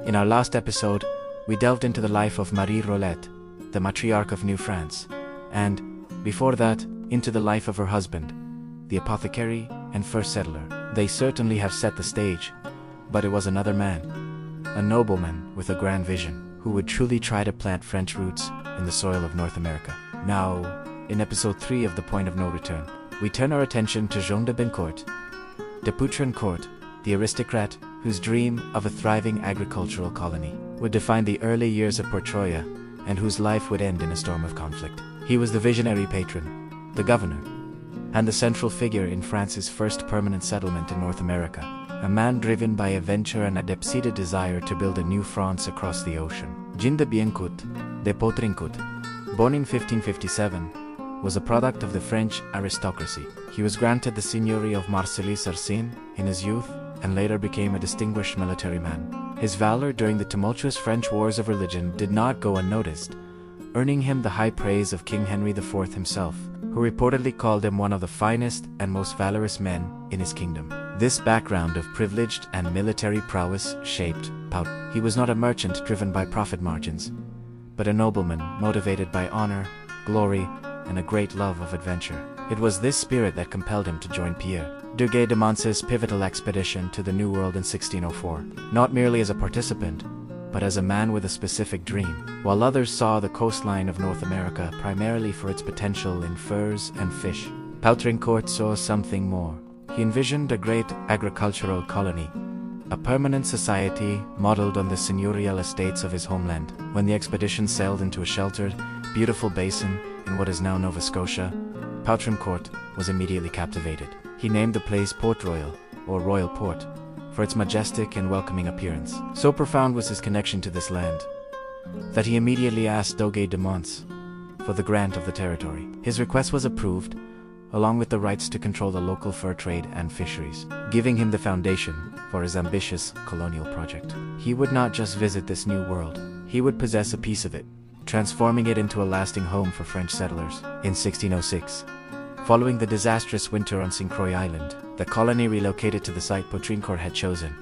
In our last episode, we delved into the life of Marie Rolette, the matriarch of New France, and, before that, into the life of her husband, the apothecary and first settler. They certainly have set the stage, but it was another man, a nobleman with a grand vision, who would truly try to plant French roots in the soil of North America. Now, in episode 3 of The Point of No Return, we turn our attention to Jean de Biencourt, de Poutrincourt, the aristocrat whose dream of a thriving agricultural colony would define the early years of Poutrincourt and whose life would end in a storm of conflict. He was the visionary patron, the governor, and the central figure in France's first permanent settlement in North America, a man driven by a venture and a deep-seated desire to build a new France across the ocean. Jean de Biencourt, de Poutrincourt, born in 1557, was a product of the French aristocracy. He was granted the seigneury of Marcilly-sur-Seine in his youth and later became a distinguished military man. His valor during the tumultuous French Wars of Religion did not go unnoticed, earning him the high praise of King Henry IV himself, who reportedly called him one of the finest and most valorous men in his kingdom. This background of privileged and military prowess shaped Poutrincourt. He was not a merchant driven by profit margins, but a nobleman motivated by honor, glory, and a great love of adventure. It was this spirit that compelled him to join Sieur de Mons' pivotal expedition to the New World in 1604, not merely as a participant, but as a man with a specific dream. While others saw the coastline of North America primarily for its potential in furs and fish, Poutrincourt saw something more. He envisioned a great agricultural colony, a permanent society modeled on the seigneurial estates of his homeland. When the expedition sailed into a sheltered, beautiful basin in what is now Nova Scotia, Poutrincourt was immediately captivated. He named the place Port Royal, or Royal Port, for its majestic and welcoming appearance. So profound was his connection to this land, that he immediately asked Sieur de Mons for the grant of the territory. His request was approved, along with the rights to control the local fur trade and fisheries, giving him the foundation for his ambitious colonial project. He would not just visit this new world, he would possess a piece of it, transforming it into a lasting home for French settlers. In 1606, following the disastrous winter on St. Croix Island, the colony relocated to the site Poutrincourt had chosen,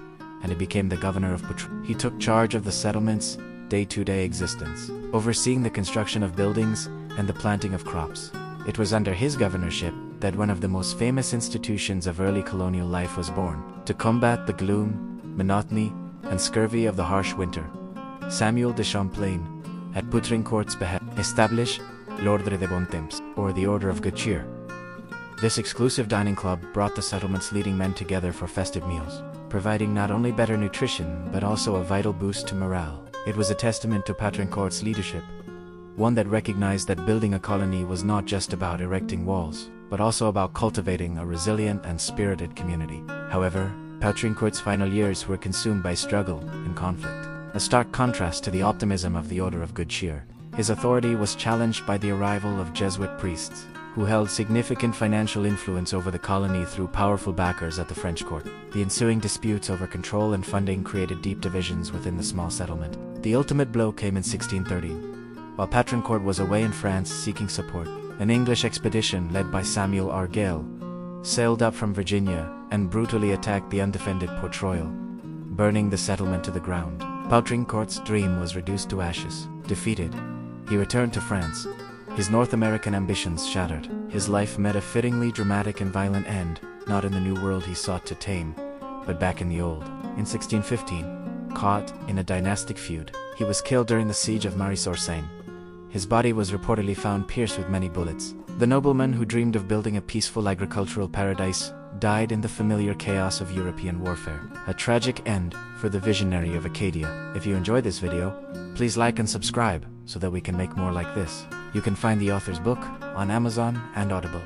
and he became the governor of Poutrincourt. He took charge of the settlement's day-to-day existence, overseeing the construction of buildings and the planting of crops. It was under his governorship that one of the most famous institutions of early colonial life was born. To combat the gloom, monotony, and scurvy of the harsh winter, Samuel de Champlain, at Poutrincourt's behest, established l'Ordre des Bons Temps, or the Order of Good Cheer. This exclusive dining club brought the settlement's leading men together for festive meals, providing not only better nutrition but also a vital boost to morale. It was a testament to Poutrincourt's leadership, one that recognized that building a colony was not just about erecting walls, but also about cultivating a resilient and spirited community. However, Poutrincourt's final years were consumed by struggle and conflict, a stark contrast to the optimism of the Order of Good Cheer. His authority was challenged by the arrival of Jesuit priests, who held significant financial influence over the colony through powerful backers at the French court. The ensuing disputes over control and funding created deep divisions within the small settlement. The ultimate blow came in 1630. While Poutrincourt was away in France seeking support, an English expedition led by Samuel Argyle sailed up from Virginia and brutally attacked the undefended Port Royal, burning the settlement to the ground. Poutrincourt's dream was reduced to ashes. Defeated, he returned to France, his North American ambitions shattered. His life met a fittingly dramatic and violent end, not in the new world he sought to tame, but back in the old. In 1615, caught in a dynastic feud, he was killed during the siege of Marie-sur-Seine. His body was reportedly found pierced with many bullets. The nobleman who dreamed of building a peaceful agricultural paradise died in the familiar chaos of European warfare. A tragic end for the visionary of Acadia. If you enjoyed this video, please like and subscribe so that we can make more like this. You can find the author's book on Amazon and Audible.